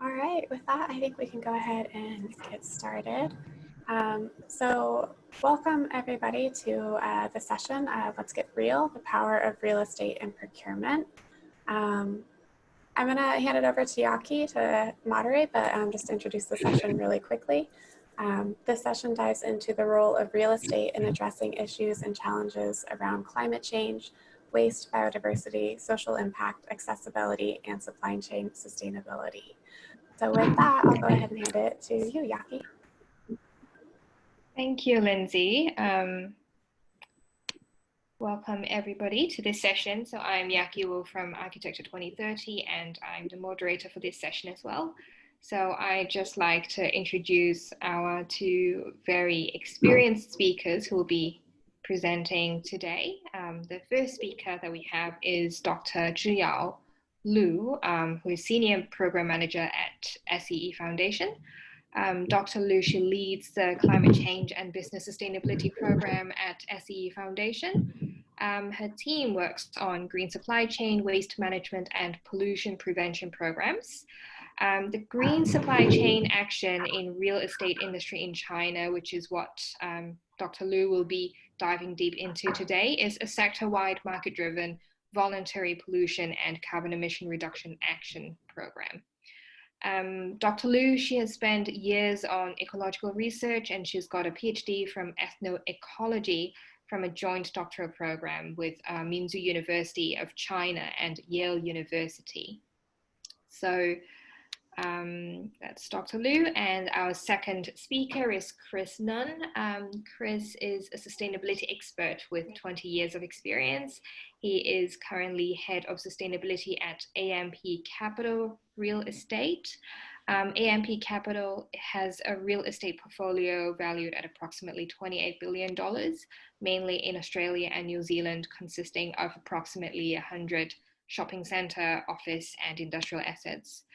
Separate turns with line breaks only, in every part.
All right, with that, I think we can go ahead and get started. So welcome everybody to the session, Let's Get Real, the Power of Real Estate and Procurement. I'm gonna hand it over to Yaki to moderate, but just introduce the session really quickly. This session dives into the role of real estate in addressing issues and challenges around climate change, waste, biodiversity, social impact, accessibility, and supply chain sustainability. So with that, I'll go ahead and hand it to you, Yaki.
Thank you, Lindsay. Welcome everybody to this session. So I'm Yaki Wu from Architecture 2030, and I'm the moderator for this session as well. So I'd just like to introduce our two very experienced speakers who will be presenting today. The first speaker that we have is Dr. Zhiyao LU, who is Senior Program Manager at SEE Foundation. Dr. Lu, she leads the Climate Change and Business Sustainability Program at SEE Foundation. Her team works on green supply chain, waste management, and pollution prevention programs. The green supply chain action in real estate industry in China, which is what Dr. Lu will be diving deep into today, is a sector-wide market-driven voluntary pollution and carbon emission reduction action program. Dr. Lu, she has spent years on ecological research, and she's got a PhD from ethnoecology from a joint doctoral program with Minzu University of China and Yale University. So that's Dr. Lu, and our second speaker is Chris Nunn. Chris is a sustainability expert with 20 years of experience. He is currently head of sustainability at AMP Capital Real Estate. AMP Capital has a real estate portfolio valued at approximately $28 billion, mainly in Australia and New Zealand, consisting of approximately 100 shopping centre, office and industrial assets.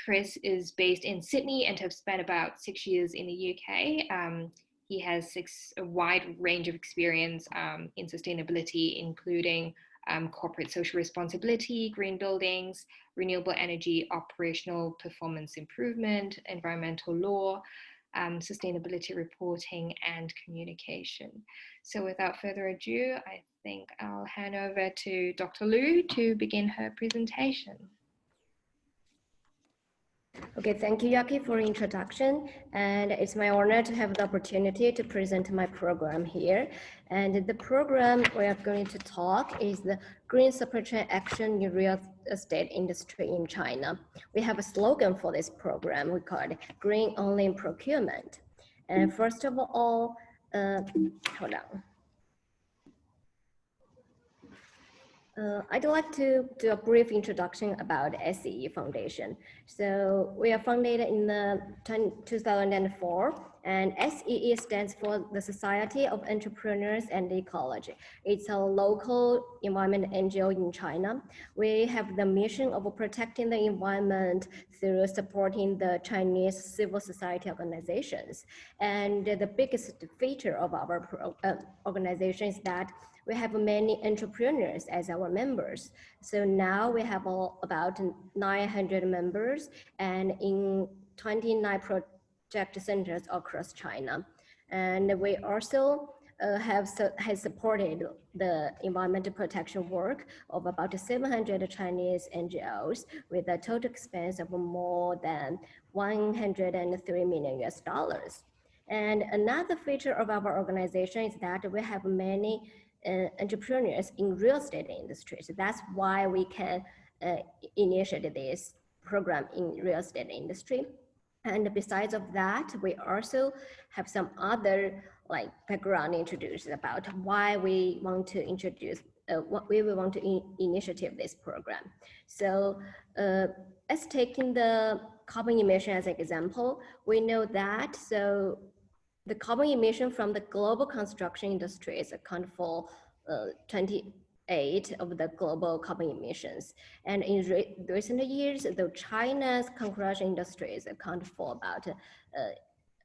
Chris is based in Sydney and has spent about 6 years in the UK. He has a wide range of experience in sustainability, including corporate social responsibility, green buildings, renewable energy, operational performance improvement, environmental law, sustainability reporting, and communication. So without further ado, I think I'll hand over to Dr. Lu to begin her presentation.
Okay, thank you, Yaki, for the introduction. And it's my honor to have the opportunity to present my program here. And the program we are going to talk is the Green Supply Chain Action in Real Estate Industry in China. We have a slogan for this program. We call it Green Only Procurement. And first of all, hold on. I'd like to do a brief introduction about SEE Foundation. So we are founded in 2004, and SEE stands for the Society of Entrepreneurs and Ecology. It's a local environment NGO in China. We have the mission of protecting the environment through supporting the Chinese civil society organizations. And the biggest feature of our organization is that we have many entrepreneurs as our members. So now we have about 900 members and in 29 project centers across China. And we also has supported the environmental protection work of about 700 Chinese NGOs with a total expense of more than $103 million. And another feature of our organization is that we have many entrepreneurs in real estate industry. So that's why we can initiate this program in real estate industry. And besides of that, we also have some other like background introduced about why we want to introduce, what we want to initiate this program. So let's taking the carbon emission as an example. We know that, so the carbon emission from the global construction industry is account for 28 of the global carbon emissions. And in recent years, the China's construction industries account for about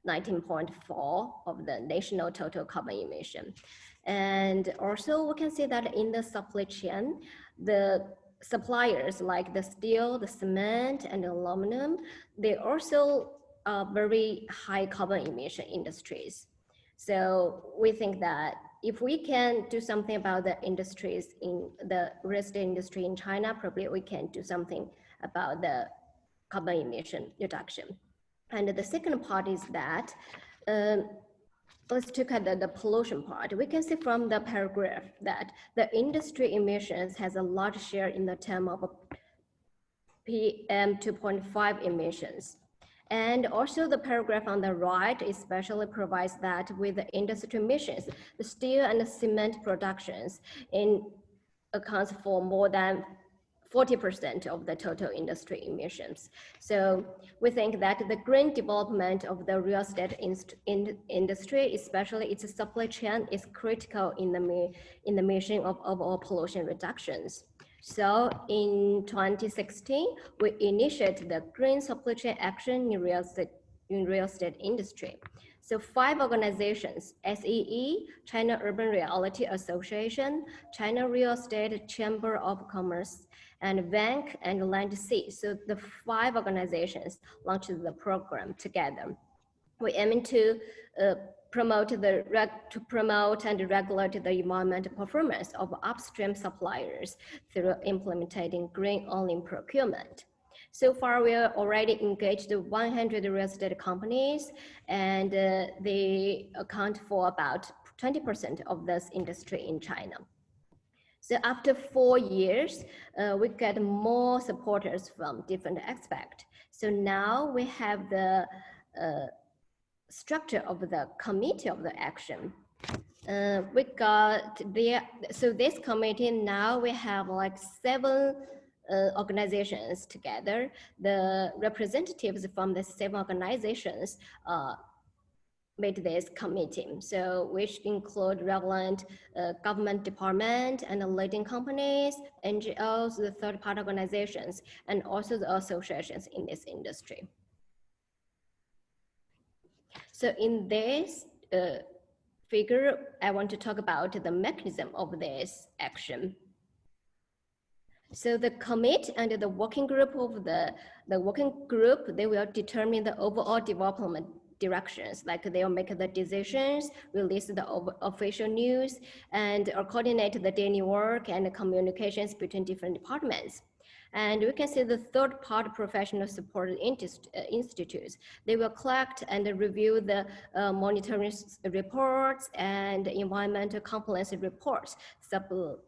19.4 of the national total carbon emission. And also we can see that in the supply chain, the suppliers like the steel, the cement, and aluminum, they also are very high carbon emission industries. So we think that if we can do something about the industries in the real estate industry in China, probably we can do something about the carbon emission reduction. And the second part is that, let's look at the pollution part. We can see from the paragraph that the industry emissions has a large share in the term of PM 2.5 emissions. And also the paragraph on the right especially provides that with the industry emissions, the steel and the cement productions accounts for more than 40% of the total industry emissions. So we think that the green development of the real estate industry, especially its supply chain, is critical in the mission of overall pollution reductions. So in 2016, we initiated the Green Supply Chain Action in real estate industry. So 5 organizations, SEE, China Urban Reality Association, China Real Estate Chamber of Commerce, and Bank and Land Sea. So the 5 organizations launched the program together. We aim to promote and regulate the environmental performance of upstream suppliers through implementing green-only procurement. So far, we are already engaged 100 real estate companies, and they account for about 20% of this industry in China. So after 4 years, we get more supporters from different aspects. So now we have the structure of the committee of the action. We got there, so this committee now we have like 7 organizations together. The representatives from the 7 organizations made this committee, so which include relevant government department and the leading companies, NGOs, the third-party organizations, and also the associations in this industry. So in this figure, I want to talk about the mechanism of this action. So the committee and the working group of the working group, they will determine the overall development directions, like they will make the decisions, release the official news, and coordinate the daily work and the communications between different departments. And we can see the third-party professional support institutes. They will collect and review the monitoring reports and environmental compliance reports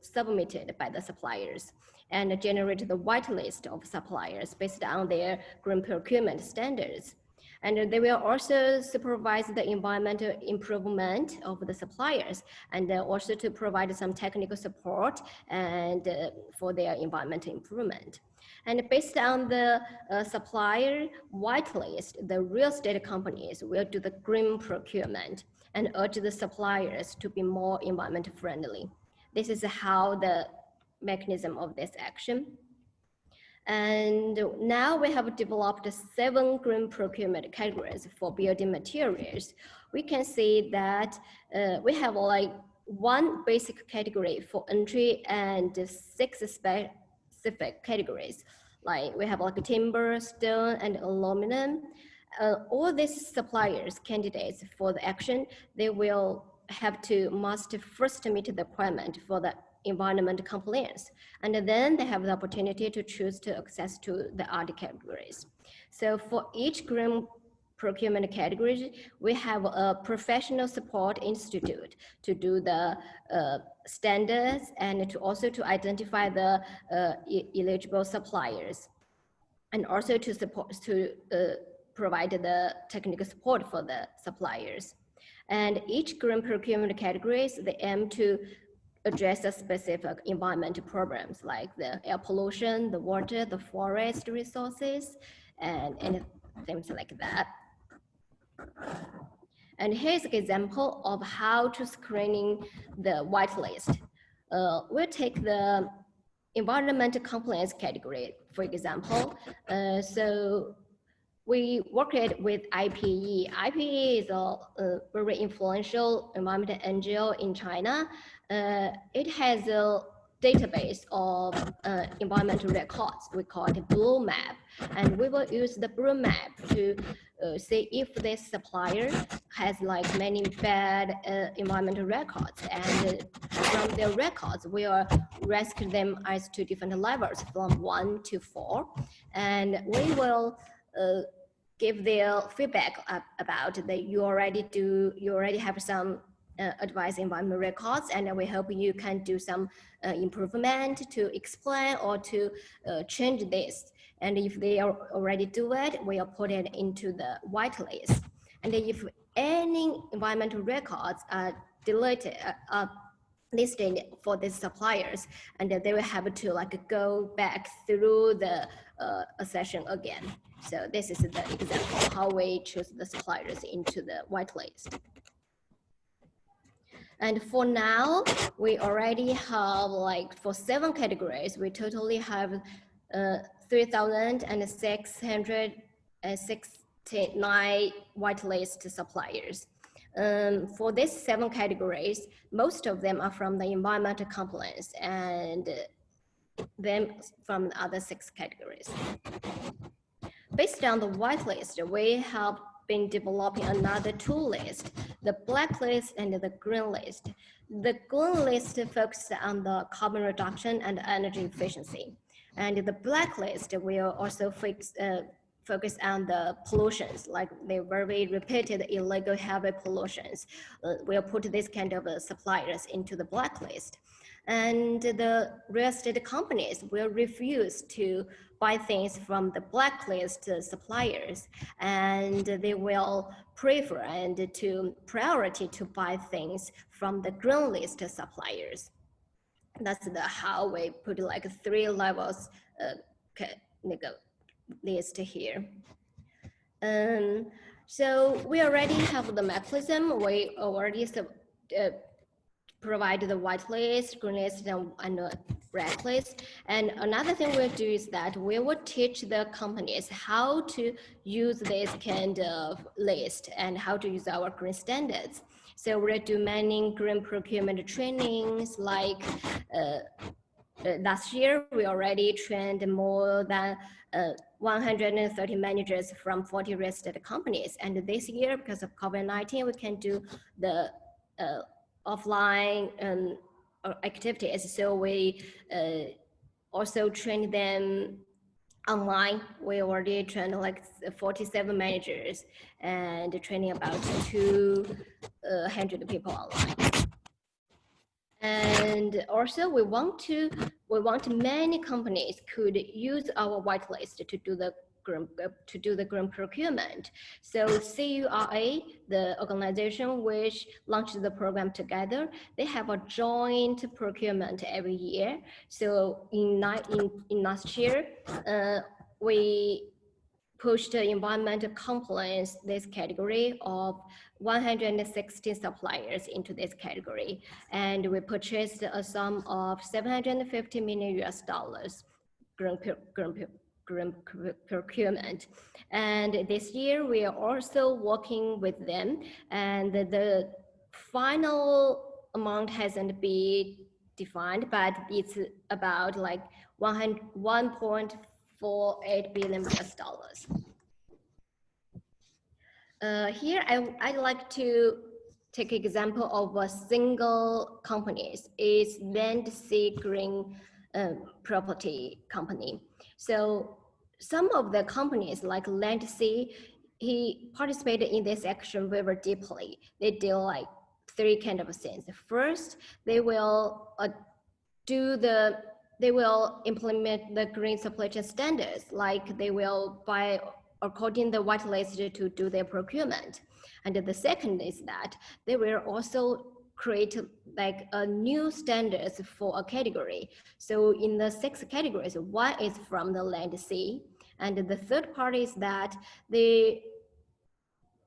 submitted by the suppliers, and generate the whitelist of suppliers based on their green procurement standards. And they will also supervise the environmental improvement of the suppliers, and also to provide some technical support and for their environmental improvement. And based on the supplier whitelist, the real estate companies will do the green procurement and urge the suppliers to be more environmental friendly. This is how the mechanism of this action. And now we have developed 7 green procurement categories for building materials. We can see that we have like 1 basic category for entry and 6 specific categories. Like we have like timber, stone, and aluminum. All these suppliers, candidates for the action, they will must first meet the requirement for the environment compliance, and then they have the opportunity to choose to access to the other categories. So for each green procurement category, we have a professional support institute to do the standards and to also to identify the eligible suppliers, and also to provide the technical support for the suppliers. And each green procurement categories, they aim to address the specific environmental problems like the air pollution, the water, the forest resources, and things like that. And here's an example of how to screening the whitelist. We'll take the environmental compliance category, for example. So we worked with IPE. IPE is a very influential environmental NGO in China. It has database of environmental records. We call it Blue Map, and we will use the Blue Map to see if this supplier has like many bad environmental records, and from their records we will rank them as two different levels from 1 to 4, and we will give their feedback about that you already have some advice environmental records, and we hope you can do some improvement to explain or to change this. And if they already do it, we'll put it into the whitelist. And if any environmental records are deleted, listed for these suppliers, and they will have to like go back through the session again. So this is the example of how we choose the suppliers into the whitelist. And for now, we already have like for 7 categories, we totally have 3,669 whitelist suppliers. For these 7 categories, most of them are from the environmental compliance, and them from the other 6 categories. Based on the whitelist, we have been developing another 2 lists, the Blacklist and the Green list. The Green list focuses on the carbon reduction and energy efficiency. And the Blacklist will also focus on the pollutions, like the very repeated illegal heavy pollutions. We'll put this kind of suppliers into the blacklist. And the real estate companies will refuse to buy things from the blacklist suppliers, and they will prefer and to priority to buy things from the green list suppliers. That's how we put like 3 levels list here. So we already have the mechanism. We already provide the whitelist, green list, and red list. And another thing we'll do is that we will teach the companies how to use this kind of list and how to use our green standards. So we'll do many green procurement trainings, like last year, we already trained more than 130 managers from 40 real estate companies. And this year, because of COVID-19, we can do the offline activities. So we also train them online. We already trained like 47 managers and training about 200 people online. And also we want many companies could use our whitelist to do the green procurement. So CURA, the organization which launched the program together, they have a joint procurement every year. So in last year, we pushed environmental compliance this category of 160 suppliers into this category, and we purchased a sum of $750 million green procurement. And this year we are also working with them, and the final amount hasn't been defined, but it's about like $1.48 billion. Here I'd like to take an example of a single company. It's Land-Sea Green Property Company. So some of the companies like Land-Sea, he participated in this action very deeply. They did like 3 kind of things. First, they will implement the green supply chain standards, like they will buy according to the whitelist to do their procurement. And the second is that they will also create like a new standards for a category. So in the 6 categories, 1 is from the Land-Sea, and the third part is that they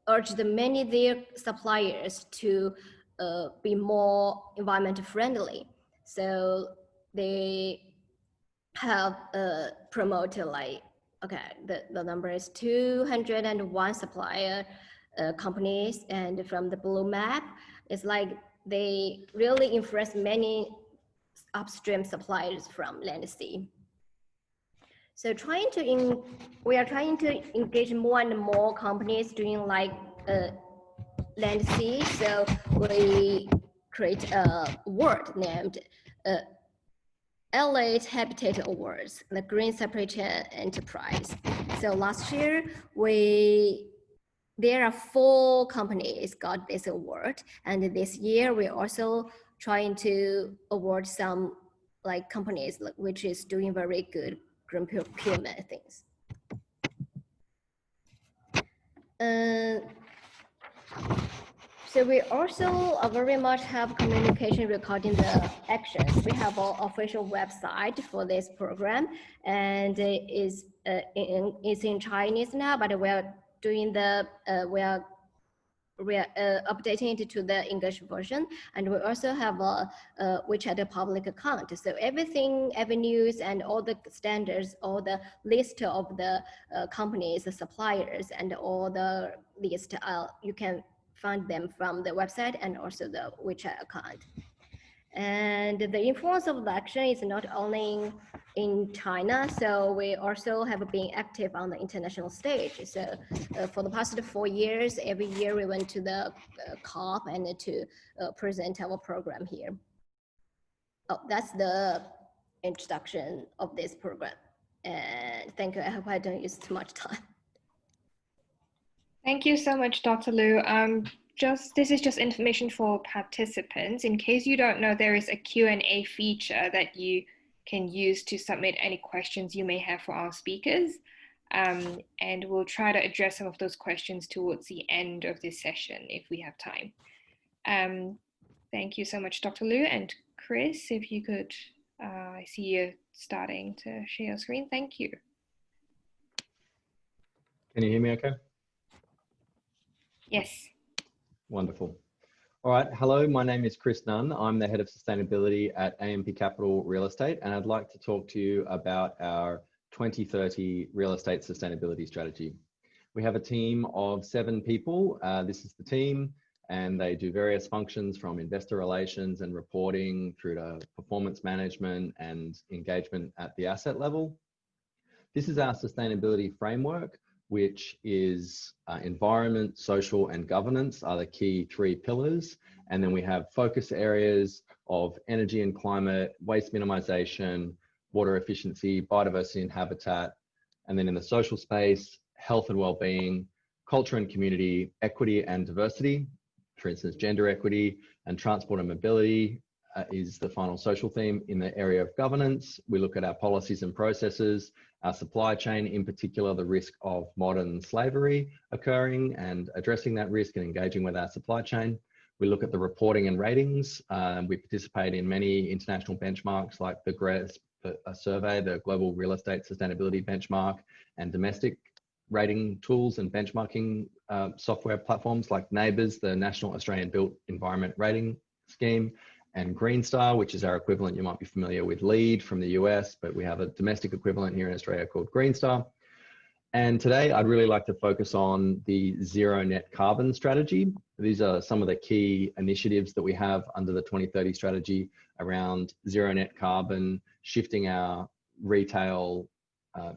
urged many of their suppliers to be more environment friendly. So they have promoted like, okay, the number is 201 supplier companies, and from the Blue Map, it's like they really influence many upstream suppliers from land sea. So we are trying to engage more and more companies doing like land sea. So we create a award named Elite Habitat Awards, the Green Supply Chain Enterprise. So last year, there are 4 companies got this award. And this year, we're also trying to award some like companies which is doing very good green procurement things. So we also very much have communication regarding the actions. We have an official website for this program, and it is in Chinese now, but we are doing the we are updating it to the English version, and we also have a WeChat public account. So everything, avenues, and all the standards, all the list of the companies, the suppliers, and all the list, you can find them from the website and also the WeChat account. And the influence of the action is not only in China, so we also have been active on the international stage. So for the past 4 years, every year we went to the COP and to present our program here. Oh, that's the introduction of this program. And thank you. I hope I don't use too much time.
Thank you so much, Dr. Liu. This is just information for participants. In case you don't know, there is a Q&A feature that you can use to submit any questions you may have for our speakers. And we'll try to address some of those questions towards the end of this session if we have time. Thank you so much, Dr. Liu. And Chris, if you could, I see you starting to share your screen. Thank you.
Can you hear me okay?
Yes.
Wonderful. All right. Hello, my name is Chris Nunn. I'm the head of sustainability at AMP Capital Real Estate, and I'd like to talk to you about our 2030 real estate sustainability strategy. We have a team of 7 people. This is the team, and they do various functions from investor relations and reporting through to performance management and engagement at the asset level. This is our sustainability framework, which is environment, social, and governance are the key 3 pillars. And then we have focus areas of energy and climate, waste minimization, water efficiency, biodiversity and habitat. And then in the social space, health and well-being, culture and community, equity and diversity, for instance, gender equity, and transport and mobility is the final social theme. In the area of governance, we look at our policies and processes, our supply chain, in particular, the risk of modern slavery occurring and addressing that risk and engaging with our supply chain. We look at the reporting and ratings. We participate in many international benchmarks like the GRESB survey, the Global Real Estate Sustainability Benchmark, and domestic rating tools and benchmarking software platforms like NABERS, the National Australian Built Environment Rating Scheme, and Green Star, which is our equivalent. You might be familiar with LEED from the US, but we have a domestic equivalent here in Australia called Green Star. And today I'd really like to focus on the zero net carbon strategy. These are some of the key initiatives that we have under the 2030 strategy around zero net carbon, shifting our retail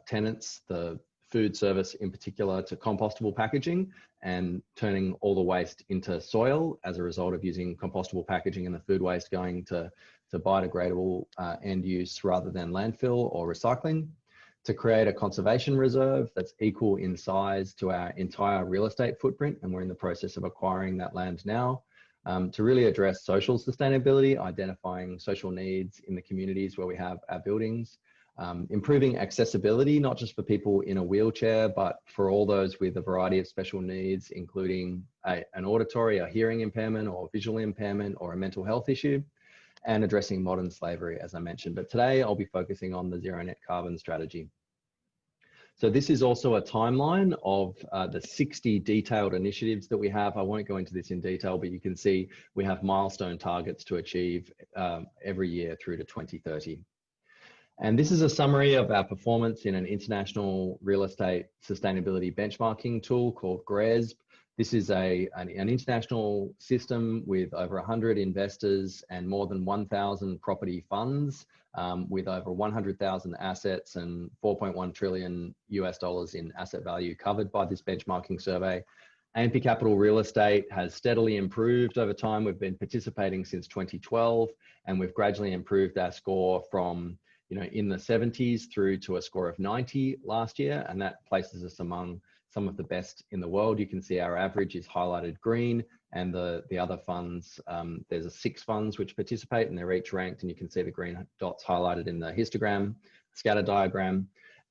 tenants, the food service in particular, to compostable packaging and turning all the waste into soil as a result of using compostable packaging, and the food waste going to biodegradable end use rather than landfill or recycling. To create a conservation reserve that's equal in size to our entire real estate footprint, and we're in the process of acquiring that land now. To really address social sustainability, identifying social needs in the communities where we have our buildings. Improving accessibility, not just for people in a wheelchair, but for all those with a variety of special needs, including an auditory, a hearing impairment, or visual impairment, or a mental health issue, and addressing modern slavery, as I mentioned. But today I'll be focusing on the zero net carbon strategy. So this is also a timeline of the 60 detailed initiatives that we have. I won't go into this in detail, but you can see we have milestone targets to achieve every year through to 2030. And this is a summary of our performance in an international real estate sustainability benchmarking tool called GRESB. This is an international system with over 100 investors and more than 1,000 property funds, with over 100,000 assets and $4.1 trillion US in asset value covered by this benchmarking survey. AMP Capital Real Estate has steadily improved over time. We've been participating since 2012, and we've gradually improved our score from, in the 70s through to a score of 90 last year, and that places us among some of the best in the world. You can see our average is highlighted green, and the other funds, there's 6 funds which participate, and they're each ranked, and you can see the green dots highlighted in the histogram scatter diagram.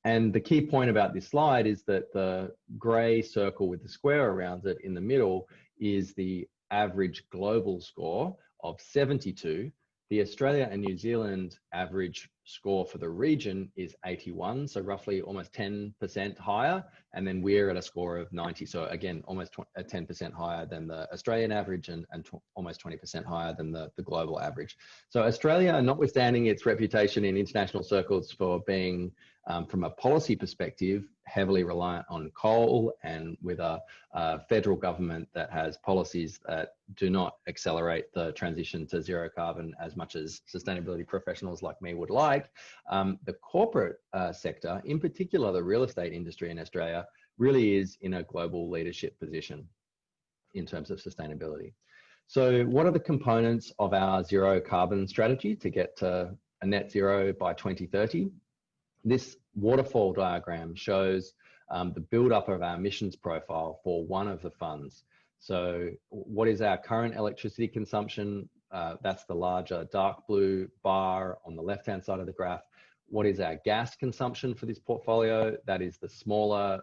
And the key point about this slide is that the gray circle with the square around it in the middle is the average global score of 72. The Australia and New Zealand average score for the region is 81, so roughly almost 10% higher, and then we're at a score of 90, so again almost 10% higher than the Australian average and almost 20% higher than the global average. So Australia, notwithstanding its reputation in international circles for being, from a policy perspective, heavily reliant on coal, and with a federal government that has policies that do not accelerate the transition to zero carbon as much as sustainability professionals like me would like, the corporate sector, in particular the real estate industry in Australia, really is in a global leadership position in terms of sustainability. So what are the components of our zero carbon strategy to get to a net zero by 2030? This waterfall diagram shows the build-up of our emissions profile for one of the funds. So what is our current electricity consumption? That's the larger dark blue bar on the left-hand side of the graph. What is our gas consumption for this portfolio? That is the smaller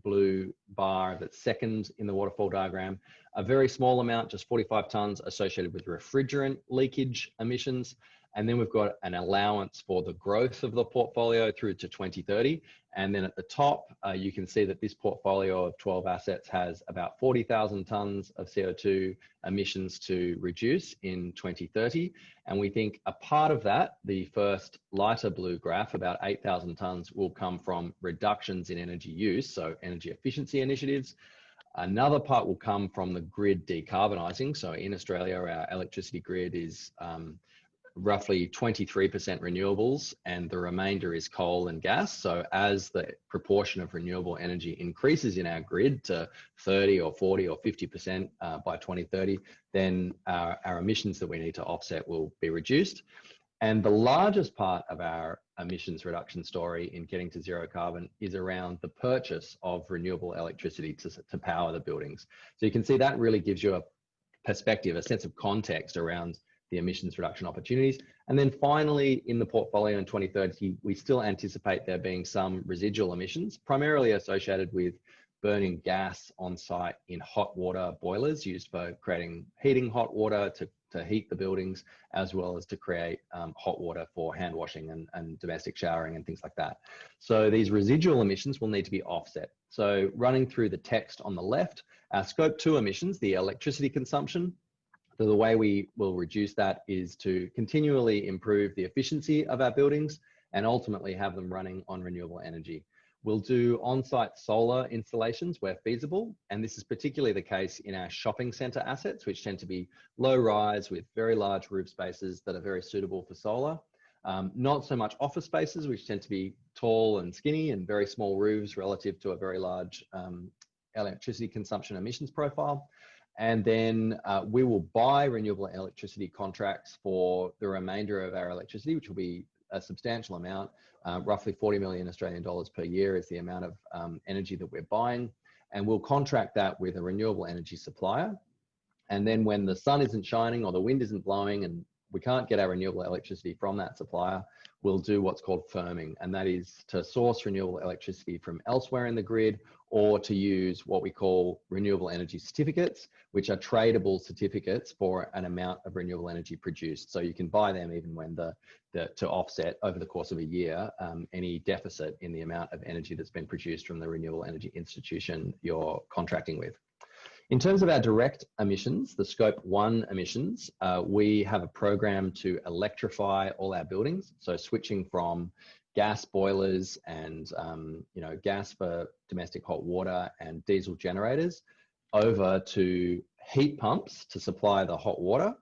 blue bar that's second in the waterfall diagram. A very small amount, just 45 tons, associated with refrigerant leakage emissions. And then we've got an allowance for the growth of the portfolio through to 2030. And then at the top, you can see that this portfolio of 12 assets has about 40,000 tons of CO2 emissions to reduce in 2030. And we think a part of that, the first lighter blue graph, about 8,000 tons, will come from reductions in energy use, so energy efficiency initiatives. Another part will come from the grid decarbonising. So in Australia, our electricity grid is roughly 23% renewables, and the remainder is coal and gas. So as the proportion of renewable energy increases in our grid to 30 or 40 or 50% by 2030, then our emissions that we need to offset will be reduced. And the largest part of our emissions reduction story in getting to zero carbon is around the purchase of renewable electricity to power the buildings. So you can see that really gives you a perspective, a sense of context around the emissions reduction opportunities. And then finally, in the portfolio in 2030, we still anticipate there being some residual emissions, primarily associated with burning gas on site in hot water boilers used for creating heating hot water to heat the buildings, as well as to create hot water for hand washing and domestic showering and things like that. So these residual emissions will need to be offset. So running through the text on the left, our scope 2 emissions, the electricity consumption, so the way we will reduce that is to continually improve the efficiency of our buildings and ultimately have them running on renewable energy. We'll do on-site solar installations where feasible, and this is particularly the case in our shopping centre assets, which tend to be low-rise with very large roof spaces that are very suitable for solar. Not so much office spaces, which tend to be tall and skinny and very small roofs relative to a very large electricity consumption emissions profile. And then we will buy renewable electricity contracts for the remainder of our electricity, which will be a substantial amount. Roughly 40 million Australian dollars per year is the amount of energy that we're buying. And we'll contract that with a renewable energy supplier. And then when the sun isn't shining or the wind isn't blowing and we can't get our renewable electricity from that supplier, we'll do what's called firming. And that is to source renewable electricity from elsewhere in the grid, or to use what we call renewable energy certificates, which are tradable certificates for an amount of renewable energy produced. So you can buy them even when to offset over the course of a year any deficit in the amount of energy that's been produced from the renewable energy institution you're contracting with. In terms of our direct emissions, the scope 1 emissions, we have a program to electrify all our buildings. So switching from gas boilers and gas for domestic hot water and diesel generators over to heat pumps to supply the hot water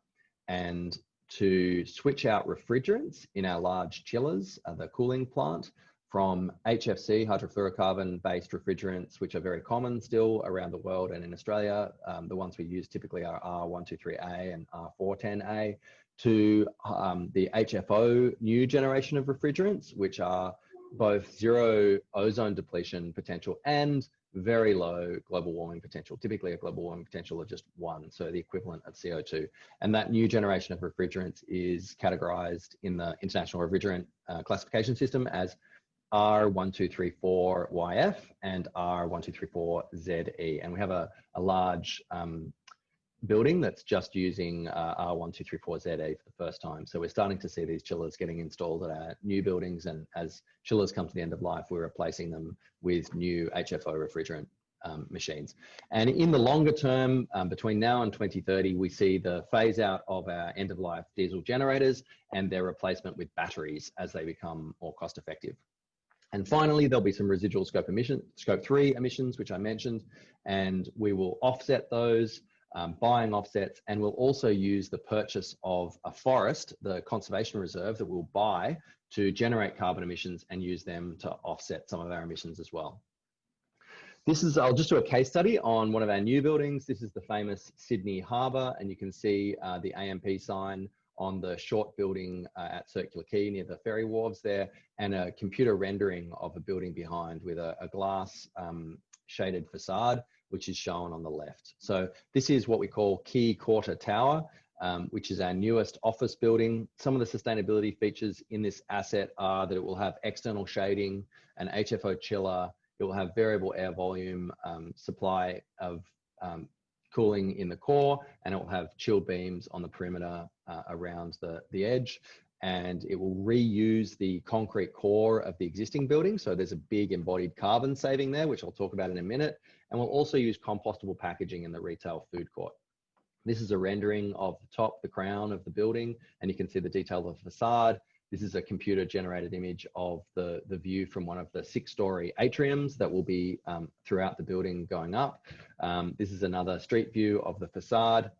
and to switch out refrigerants in our large chillers, the cooling plant, from HFC, hydrofluorocarbon-based refrigerants, which are very common still around the world and in Australia. The ones we use typically are R123A and R410A, to the HFO new generation of refrigerants, which are both zero ozone depletion potential and very low global warming potential, typically a global warming potential of just 1, so the equivalent of CO2. And that new generation of refrigerants is categorized in the International Refrigerant Classification System as R1234YF and R1234ZE. And we have a large building that's just using R1234ZE for the first time. So we're starting to see these chillers getting installed at our new buildings, and as chillers come to the end of life, we're replacing them with new HFO refrigerant machines. And in the longer term, between now and 2030, we see the phase out of our end-of-life diesel generators and their replacement with batteries as they become more cost effective. And finally, there'll be some residual scope 3 emissions, which I mentioned, and we will offset those, buying offsets, and we'll also use the purchase of a forest, the conservation reserve that we'll buy, to generate carbon emissions and use them to offset some of our emissions as well. This is, I'll just do a case study on one of our new buildings. This is the famous Sydney Harbour, and you can see the AMP sign on the short building at Circular Quay near the ferry wharves there, and a computer rendering of a building behind with a glass shaded facade, which is shown on the left. So this is what we call Quay Quarter Tower, which is our newest office building. Some of the sustainability features in this asset are that it will have external shading, an HFO chiller, it will have variable air volume supply of cooling in the core, and it will have chilled beams on the perimeter around the edge, and it will reuse the concrete core of the existing building. So there's a big embodied carbon saving there, which I'll talk about in a minute. And we'll also use compostable packaging in the retail food court. This is a rendering of the top, the crown of the building, and you can see the detail of the facade. This is a computer generated image of the view from one of the 6-story atriums that will be throughout the building going up. This is another street view of the facade.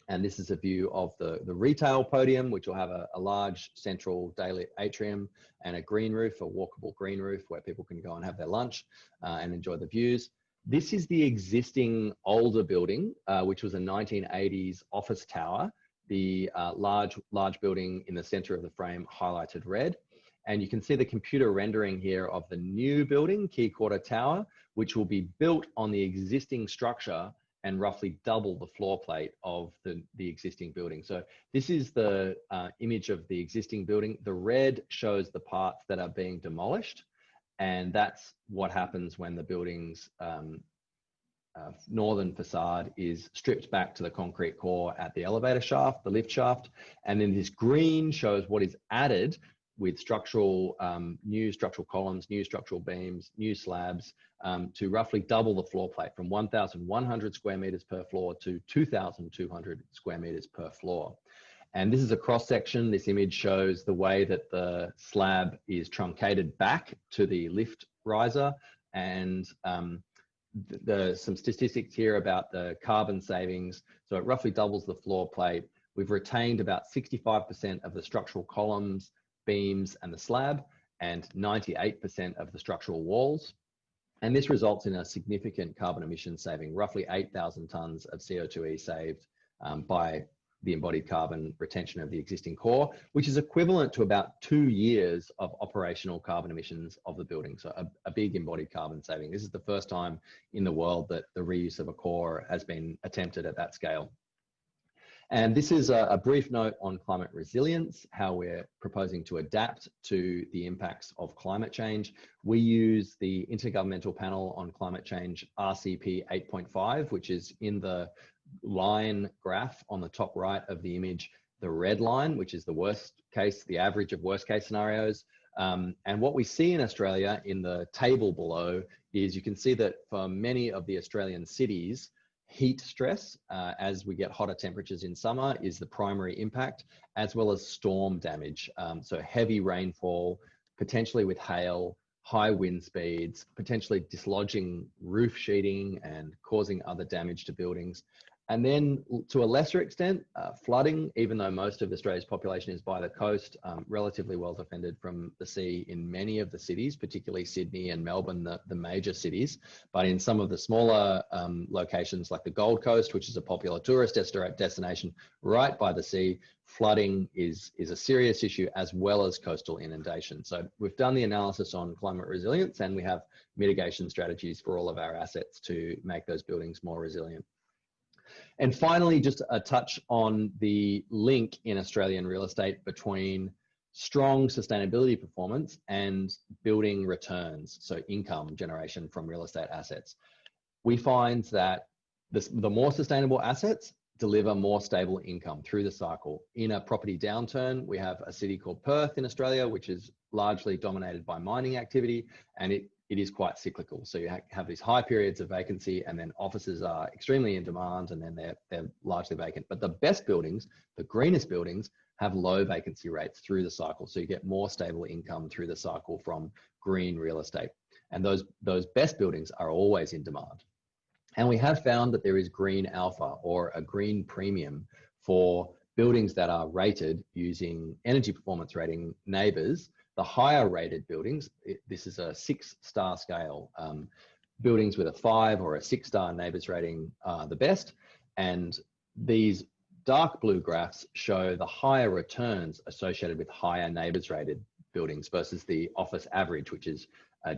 And this is a view of the retail podium, which will have a large central daylit atrium and a green roof, a walkable green roof where people can go and have their lunch and enjoy the views. This is the existing older building, which was a 1980s office tower, the large building in the center of the frame highlighted red. And you can see the computer rendering here of the new building, Quay Quarter Tower, which will be built on the existing structure and roughly double the floor plate of the existing building. So this is the image of the existing building. The red shows the parts that are being demolished, and that's what happens when the building's northern facade is stripped back to the concrete core at the elevator shaft, the lift shaft. And then this green shows what is added with structural, new structural columns, new structural beams, new slabs, to roughly double the floor plate from 1,100 square meters per floor to 2,200 square meters per floor. And this is a cross section. This image shows the way that the slab is truncated back to the lift riser. And some statistics here about the carbon savings. So it roughly doubles the floor plate. We've retained about 65% of the structural columns, beams, and the slab, and 98% of the structural walls. And this results in a significant carbon emission saving, roughly 8,000 tons of CO2e saved by the embodied carbon retention of the existing core, which is equivalent to about 2 years of operational carbon emissions of the building. So a big embodied carbon saving. This is the first time in the world that the reuse of a core has been attempted at that scale. And this is a brief note on climate resilience, how we're proposing to adapt to the impacts of climate change. We use the Intergovernmental Panel on Climate Change RCP 8.5, which is in the line graph on the top right of the image, the red line, which is the worst case, the average of worst case scenarios. And what we see in Australia in the table below is you can see that for many of the Australian cities, heat stress, as we get hotter temperatures in summer, is the primary impact, as well as storm damage. So heavy rainfall, potentially with hail, high wind speeds, potentially dislodging roof sheeting and causing other damage to buildings. And then to a lesser extent, flooding, even though most of Australia's population is by the coast, relatively well defended from the sea in many of the cities, particularly Sydney and Melbourne, the major cities. But in some of the smaller locations like the Gold Coast, which is a popular tourist destination right by the sea, flooding is a serious issue, as well as coastal inundation. So we've done the analysis on climate resilience, and we have mitigation strategies for all of our assets to make those buildings more resilient. And finally, just a touch on the link in Australian real estate between strong sustainability performance and building returns, so income generation from real estate assets. We find that the more sustainable assets deliver more stable income through the cycle. In a property downturn, we have a city called Perth in Australia, which is largely dominated by mining activity, and it is quite cyclical. So you have these high periods of vacancy, and then offices are extremely in demand, and then they're largely vacant. But the best buildings, the greenest buildings, have low vacancy rates through the cycle. So you get more stable income through the cycle from green real estate. And those best buildings are always in demand. And we have found that there is green alpha, or a green premium, for buildings that are rated using energy performance rating neighbours. The higher rated buildings, this is a 6-star scale, buildings with a 5 or a 6-star neighbours rating are the best. And these dark blue graphs show the higher returns associated with higher neighbours rated buildings versus the office average, which is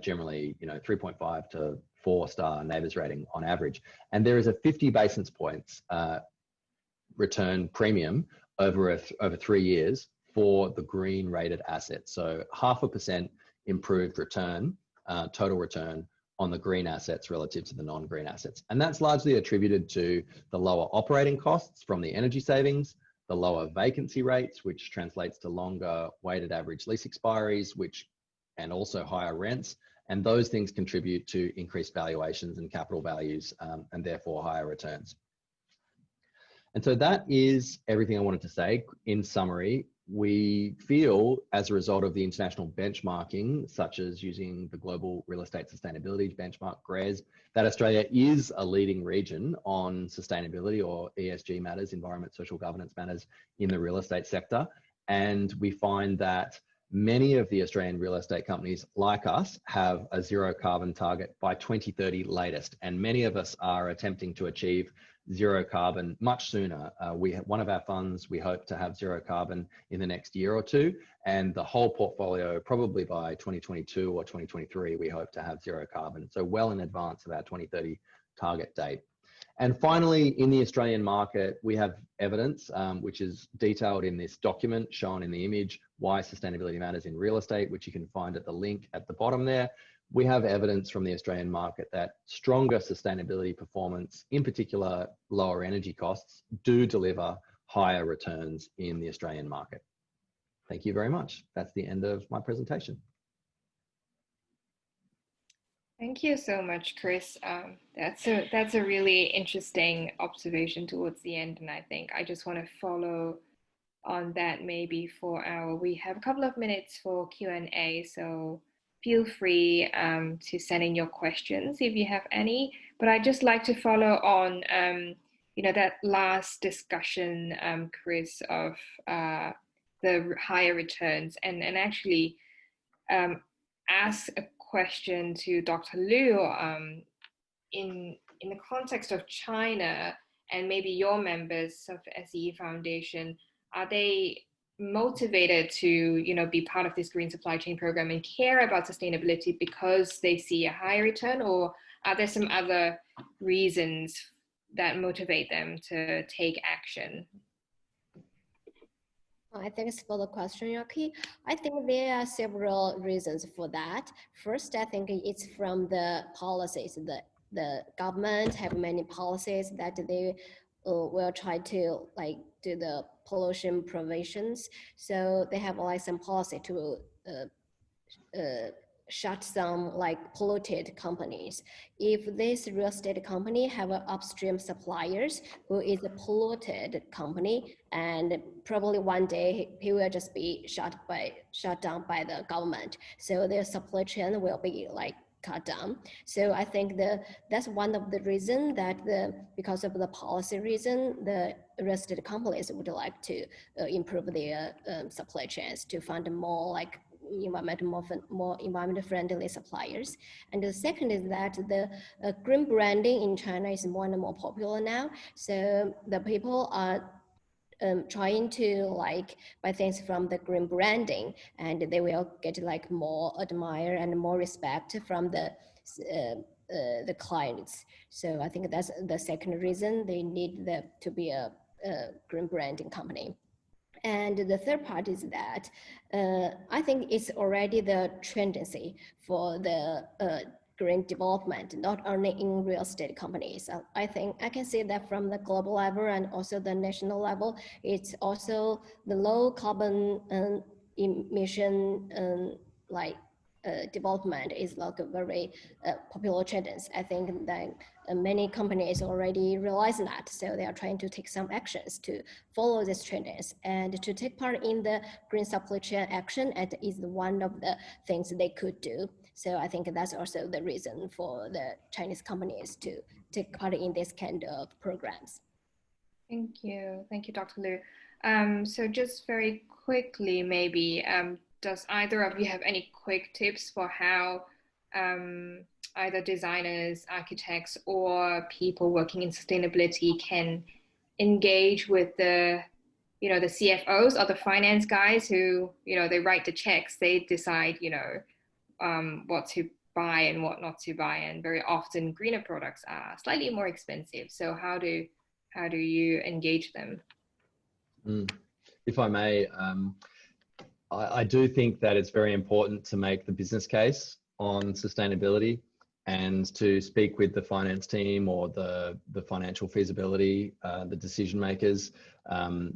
generally 3.5 to 4-star neighbours rating on average. And there is a 50 basis points return premium over 3 years for the green rated assets. So 0.5% improved return, total return on the green assets relative to the non-green assets. And that's largely attributed to the lower operating costs from the energy savings, the lower vacancy rates, which translates to longer weighted average lease expiries, and also higher rents. And those things contribute to increased valuations and capital values, and therefore higher returns. And so that is everything I wanted to say. In summary, we feel, as a result of the international benchmarking, such as using the Global Real Estate Sustainability Benchmark, GRES, that Australia is a leading region on sustainability, or ESG matters, environment, social governance matters, in the real estate sector. And we find that many of the Australian real estate companies, like us, have a zero carbon target by 2030 latest. And many of us are attempting to achieve zero carbon much sooner. One of our funds, we hope to have zero carbon in the next year or two, and the whole portfolio probably by 2022 or 2023, we hope to have zero carbon. So well in advance of our 2030 target date. And finally, in the Australian market, we have evidence, which is detailed in this document shown in the image, Why Sustainability Matters in Real Estate, which you can find at the link at the bottom there. We have evidence from the Australian market that stronger sustainability performance, in particular lower energy costs, do deliver higher returns in the Australian market. Thank you very much. That's the end of my presentation.
Thank you so much, Chris. That's a really interesting observation towards the end, and I think I just want to follow on that maybe we have a couple of minutes for Q&A, so feel free to send in your questions if you have any. But I'd just like to follow on, that last discussion, Chris, of the higher returns, and actually ask a question to Dr. Liu in the context of China and maybe your members of SE Foundation. Are they motivated to be part of this green supply chain program and care about sustainability because they see a higher return, or are there some other reasons that motivate them to take action?
Thanks for the question, Yaki. I think there are several reasons for that. First, I think it's from the policies. The government have many policies that they will try to do the pollution preventions. So they have some policy to shut some like polluted companies. If this real estate company have an upstream suppliers who is a polluted company, and probably one day he will just be shut down by the government. So their supply chain will be like cut down. So I think that's one of the reasons that because of the policy reason, the real estate companies would like to improve their supply chains to find more like more environment friendly suppliers. And the second is that the green branding in China is more and more popular now. So the people are trying to like buy things from the green branding, and they will get like more admire and more respect from the clients. So I think that's the second reason they need to be a green branding company. And the third part is that I think it's already the tendency for the green development, not only in real estate companies. I think I can say that from the global level and also the national level, it's also the low carbon emission development is like a very popular trend. I think that many companies already realize that, so they are trying to take some actions to follow these trends and to take part in the green supply chain action. And is one of the things they could do. So I think that's also the reason for the Chinese companies to take part in this kind of programs.
Thank you, Dr. Liu. So just very quickly, maybe, does either of you have any quick tips for how either designers, architects, or people working in sustainability can engage with the CFOs or the finance guys who, they write the checks, they decide, what to buy and what not to buy, and very often greener products are slightly more expensive. So how do you engage them?
If I may, I do think that it's very important to make the business case on sustainability and to speak with the finance team or the financial feasibility, the decision makers,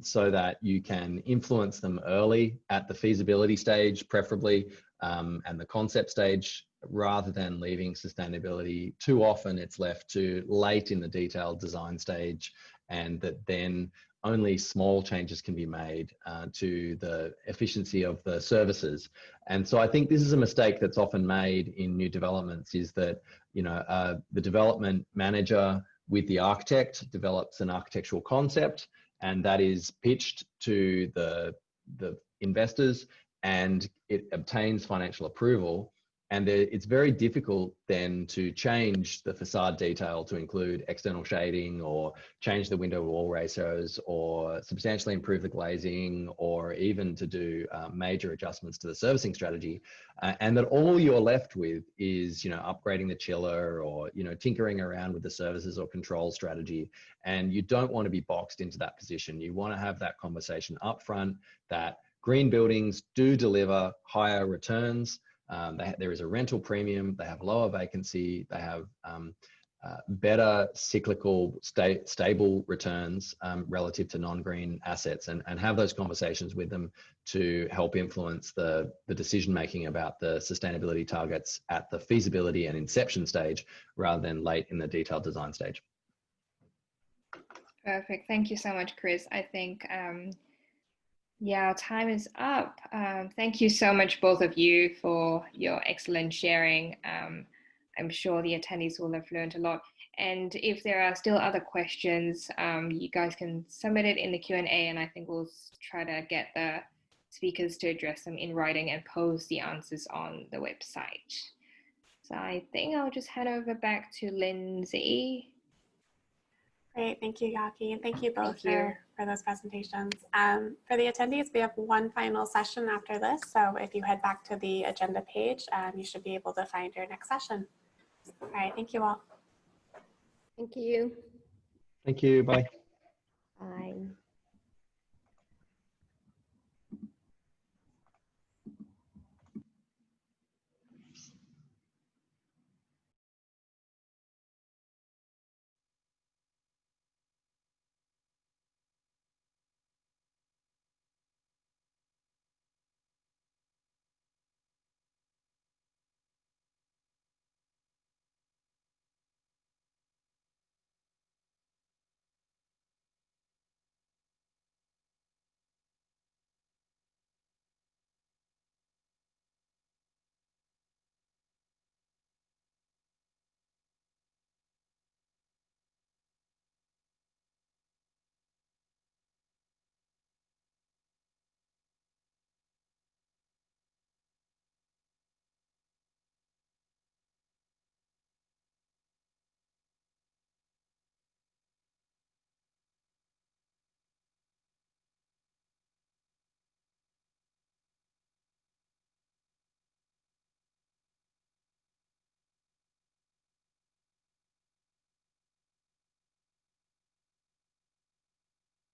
so that you can influence them early at the feasibility stage, preferably, and the concept stage, rather than leaving sustainability. Too often it's left too late in the detailed design stage, and that then only small changes can be made to the efficiency of the services. And so I think this is a mistake that's often made in new developments, is that, the development manager with the architect develops an architectural concept, and that is pitched to the investors, and it obtains financial approval. And it's very difficult then to change the facade detail to include external shading, or change the window wall ratios, or substantially improve the glazing, or even to do major adjustments to the servicing strategy. And that all you're left with is, upgrading the chiller, or, tinkering around with the services or control strategy. And you don't want to be boxed into that position. You want to have that conversation up front that green buildings do deliver higher returns. There is a rental premium, they have lower vacancy, they have better cyclical stable returns relative to non-green assets, and have those conversations with them to help influence the decision making about the sustainability targets at the feasibility and inception stage, rather than late in the detailed design stage.
Perfect. Thank you so much, Chris. I think yeah, time is up. Thank you so much, both of you, for your excellent sharing. I'm sure the attendees will have learned a lot. And if there are still other questions, you guys can submit it in the Q&A, and I think we'll try to get the speakers to address them in writing and post the answers on the website. So I think I'll just hand over back to Lindsay.
Great, thank you, Yaki, and thank you both for those presentations. For the attendees, we have one final session after this, so if you head back to the agenda page, you should be able to find your next session. All right, thank you all.
Thank you.
Thank you, bye.
Bye.